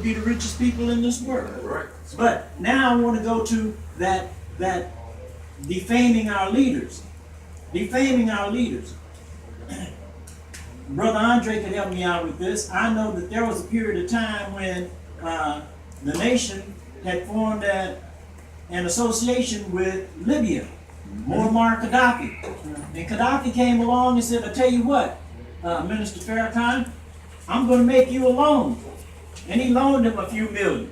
be the richest people in this world. Right. But now I want to go to that defaming our leaders. Defaming our leaders. Brother Andre can help me out with this. I know that there was a period of time when the nation had formed an association with Libya, Muammar Gaddafi. And Gaddafi came along and said, I tell you what, Minister Farrakhan, I'm going to make you a loan. And he loaned him a few million.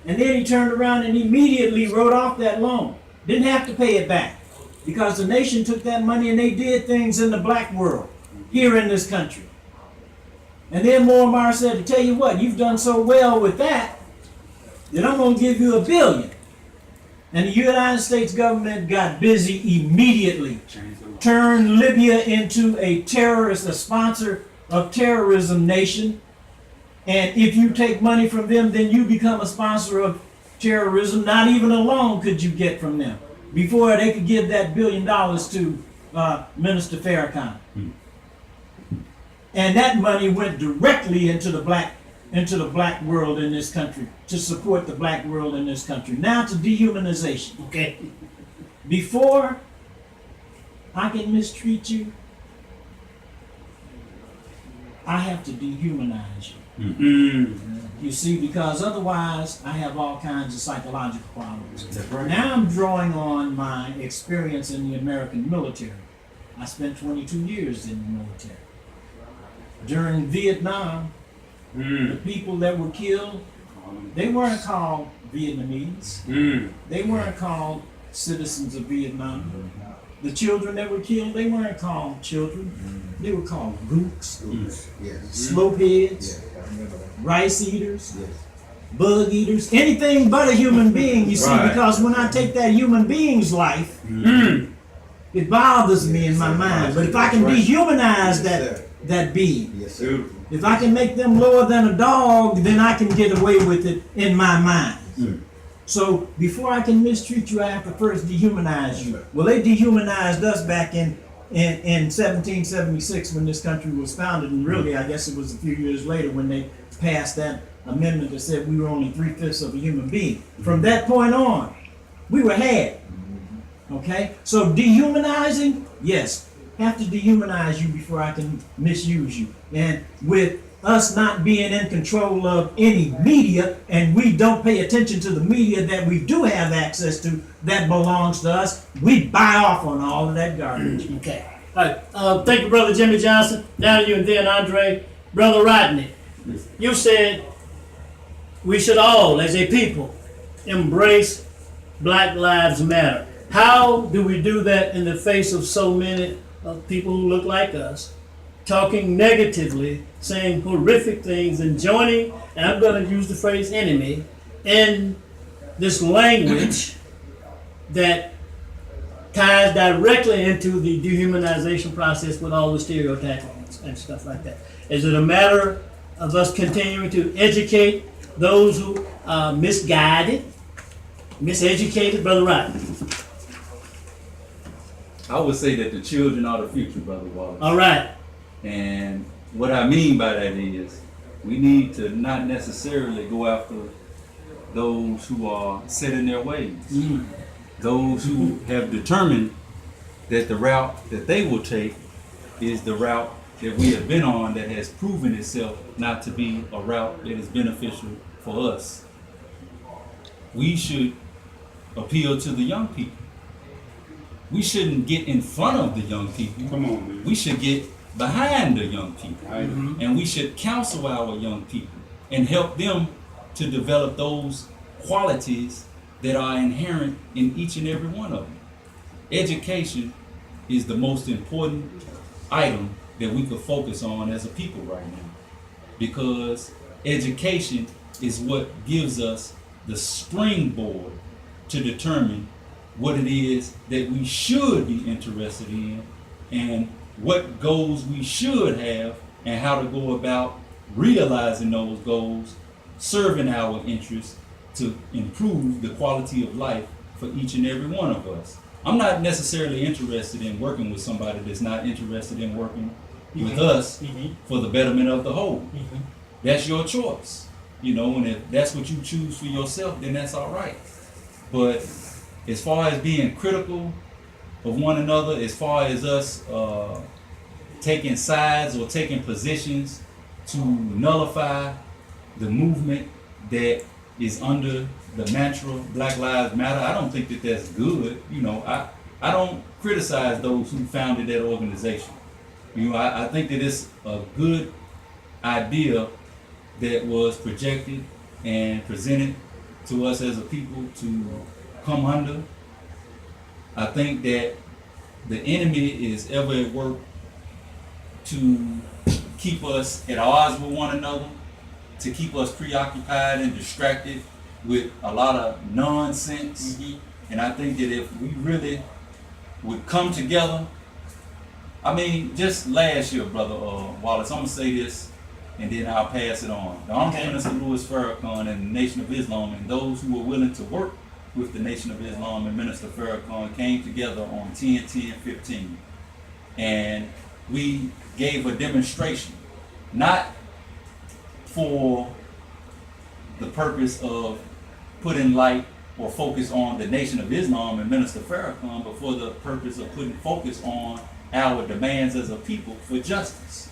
And then he turned around and immediately wrote off that loan. Didn't have to pay it back. Because the nation took that money and they did things in the black world, here in this country. And then Muammar said, to tell you what, you've done so well with that, that I'm going to give you $1 billion. And the United States government got busy immediately, turned Libya into a terrorist, a sponsor of terrorism nation. And if you take money from them, then you become a sponsor of terrorism. Not even a loan could you get from them before they could give that $1 billion to Minister Farrakhan. And that money went directly into the black world in this country, to support the black world in this country. Now to dehumanization, okay? Before I can mistreat you, I have to dehumanize you. You see, because otherwise I have all kinds of psychological problems. Right. Now I'm drawing on my experience in the American military. I spent 22 years in the military. During Vietnam, the people that were killed, they weren't called Vietnamese. They weren't called citizens of Vietnam. The children that were killed, they weren't called children. They were called gooks, slopeheads, rice eaters, bug eaters, anything but a human being, you see, because when I take that human being's life, it bothers me in my mind. But if I can dehumanize that being, if I can make them lower than a dog, then I can get away with it in my mind. So before I can mistreat you, I have to first dehumanize you. Well, they dehumanized us back in 1776 when this country was founded, and really I guess it was a few years later when they passed that amendment that said we were only 3/5 of a human being. From that point on, we were had. Okay? So dehumanizing, yes, have to dehumanize you before I can misuse you. And with us not being in control of any media, and we don't pay attention to the media that we do have access to that belongs to us, we buy off on all of that garbage. Okay. All right. Thank you, Brother Jimmy Johnson. Now you and then Andre. Brother Rodney, you said we should all, as a people, embrace Black Lives Matter. How do we do that in the face of so many people who look like us, talking negatively, saying horrific things, and joining, and I'm going to use the phrase enemy, in this language that ties directly into the dehumanization process with all the stereotyping and stuff like that? Is it a matter of us continuing to educate those who are misguided, miseducated? Brother Rodney. I would say that the children are the future, Brother Wallace. All right. And what I mean by that is we need to not necessarily go after those who are set in their ways. Those who have determined that the route that they will take is the route that we have been on that has proven itself not to be a route that is beneficial for us. We should appeal to the young people. We shouldn't get in front of the young people. Come on, man. We should get behind the young people. Mm-hmm. And we should counsel our young people and help them to develop those qualities that are inherent in each and every one of them. Education is the most important item that we could focus on as a people right now, because education is what gives us the springboard to determine what it is that we should be interested in and what goals we should have and how to go about realizing those goals, serving our interests to improve the quality of life for each and every one of us. I'm not necessarily interested in working with somebody that's not interested in working with us for the betterment of the whole. That's your choice. you know, and if that's what you choose for yourself, then that's all right. But as far as being critical of one another, as far as us taking sides or taking positions to nullify the movement that is under the mantra Black Lives Matter, I don't think that that's good. You know, I don't criticize those who founded that organization. You know, I think that it's a good idea that was projected and presented to us as a people to come under. I think that the enemy is ever at work to keep us at odds with one another, to keep us preoccupied and distracted with a lot of nonsense. And I think that if we really would come together, I mean, just last year, Brother Wallace, I'm gonna say this and then I'll pass it on. The Honorable Minister Louis Farrakhan and the Nation of Islam and those who were willing to work with the Nation of Islam and Minister Farrakhan came together on 10/10/15. And we gave a demonstration, not for the purpose of putting light or focus on the Nation of Islam and Minister Farrakhan, but for the purpose of putting focus on our demands as a people for justice.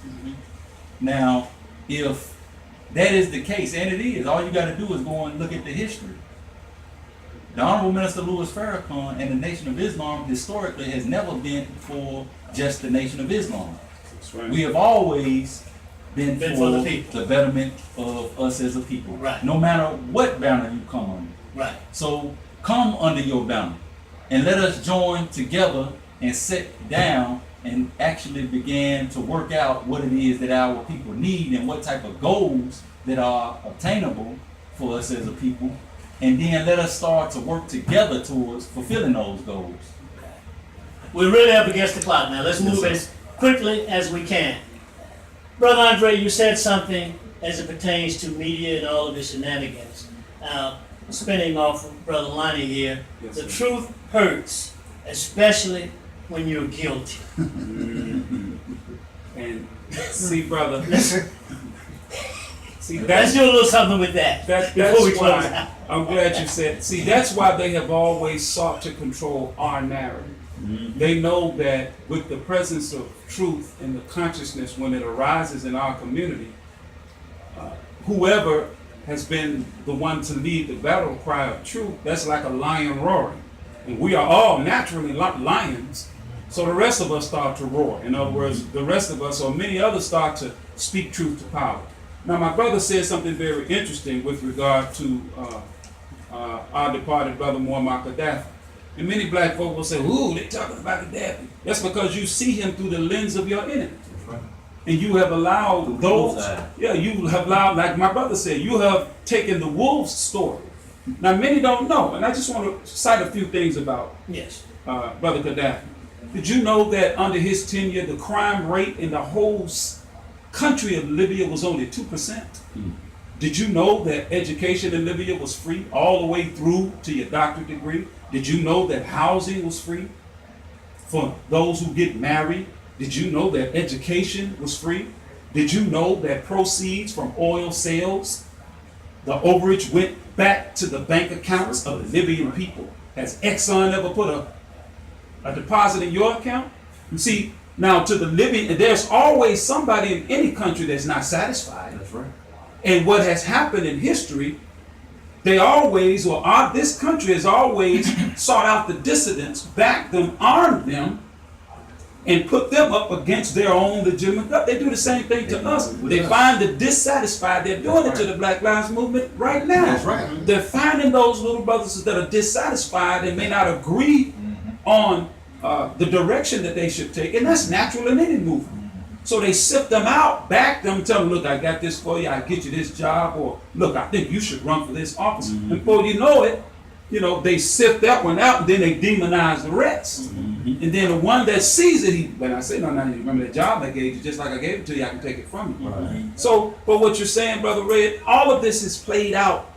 Now, if that is the case, and it is, all you got to do is go and look at the history. The Honorable Minister Louis Farrakhan and the Nation of Islam historically has never been for just the Nation of Islam. That's right. We have always been Been for for the people. the betterment of us as a people. Right. No matter what banner you come under. Right. So come under your banner and let us join together and sit down and actually begin to work out what it is that our people need and what type of goals that are obtainable for us as a people. And then let us start to work together towards fulfilling those goals. We're really up against the clock now. Let's move as quickly as we can. Brother Andre, you said something as it pertains to media and all of the shenanigans. Spinning off of Brother Lonnie here, Yes, the sir. truth hurts, especially when you're guilty. And see, brother, see Let's do a little something with that that's before we close why out. I'm glad you said. See, that's why they have always sought to control our narrative. They know that with the presence of truth and the consciousness when it arises in our community, whoever has been the one to lead the battle cry of truth, that's like a lion roaring. And we are all naturally lions, so the rest of us start to roar. In other words, the rest of us or many others start to speak truth to power. Now, my brother said something very interesting with regard to our departed brother Muammar Gaddafi. And many black folk will say, ooh, they talking about Gaddafi. That's because you see him through the lens of your enemy. And you have allowed those, you have allowed, like my brother said, you have taken the wolf's story. Now, many don't know, and I just want to cite a few things about Yes. Brother Gaddafi. Did you know that under his tenure, the crime rate in the whole country of Libya was only 2%? Did you know that education in Libya was free all the way through to your doctorate degree? Did you know that housing was free for those who get married? Did you know that education was free? Did you know that proceeds from oil sales, the overage went back to the bank accounts of the Libyan people? Has Exxon ever put a deposit in your account? You see, now to the Libyan, there's always somebody in any country that's not satisfied. That's right. And what has happened in history, they always, this country has always sought out the dissidents, backed them, armed them, and put them up against their own legitimate government. They do the same thing to us. They find the dissatisfied. They're doing it to the Black Lives Movement right now. That's right. They're finding those little brothers that are dissatisfied and may not agree on the direction that they should take. And that's natural in any movement. So they sift them out, back them, tell them, look, I got this for you, I get you this job, or look, I think you should run for this office. And before you know it, they sift that one out and then they demonize the rest. And then the one that sees it, when I say, no, you remember that job I gave you, just like I gave it to you, I can take it from you. Right. So, but what you're saying, Brother Red, all of this is played out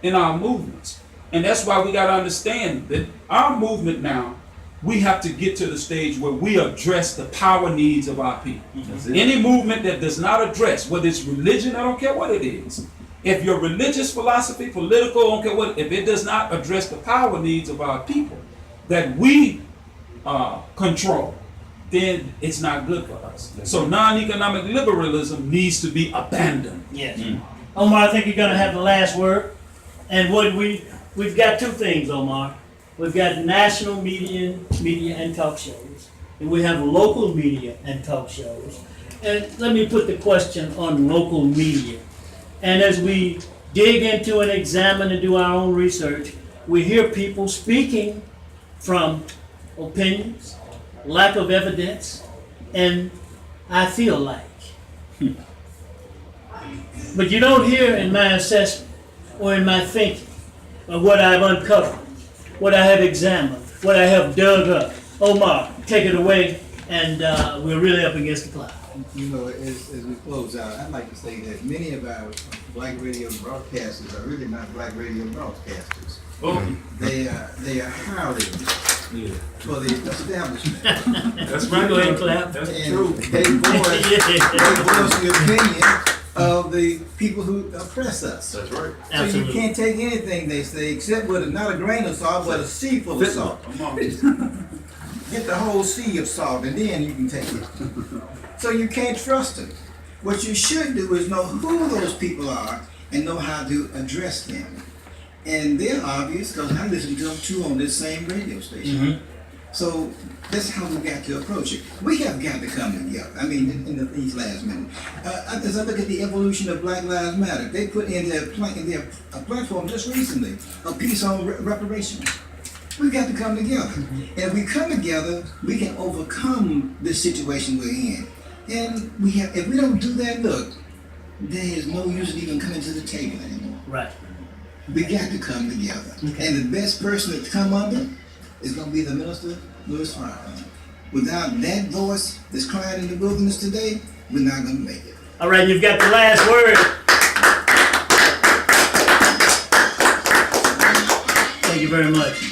in our movements. And that's why we got to understand that our movement now, we have to get to the stage where we address the power needs of our people. Any movement that does not address, whether it's religion, I don't care what it is, If your religious philosophy, political, okay, what, if it does not address the power needs of our people that we control, then it's not good for us. So non-economic liberalism needs to be abandoned. Yes. Omar, I think you're gonna have the last word. And what we've got two things, Omar. We've got national media and talk shows. And we have local media and talk shows. And let me put the question on local media. And as we dig into and examine and do our own research, we hear people speaking from opinions, lack of evidence, and I feel like. But you don't hear in my assessment or in my thinking of what I've uncovered, what I have examined, what I have dug up. Omar, take it away, and we're really up against the clock. You know, as we close out, I'd like to say that many of our black radio broadcasters are really not black radio broadcasters. They are hired for the establishment. That's You go ahead and clap. And they voice the opinion of the people who oppress us. That's right. So you Absolutely. can't take anything they say except with not a grain of salt, but a sea full of salt. Get the whole sea of salt, and then you can take it. So you can't trust them. What you should do is know who those people are and know how to address them. And they're obvious because I listen to them too on this same radio station. So that's how we got to approach it. We have got to come together. I mean, in these last minute. As I look at the evolution of Black Lives Matter, they put in their platform just recently a piece on reparations. We've got to come together. And if we come together, we can overcome this situation we're in. And if we don't do that, look, there is no use in even coming to the table anymore. Right. We got to come together. And the best person to come under is going to be the minister, Louis Farrakhan. Without that voice that's crying in the wilderness today, we're not going to make it. All right, you've got the last word. Thank you very much.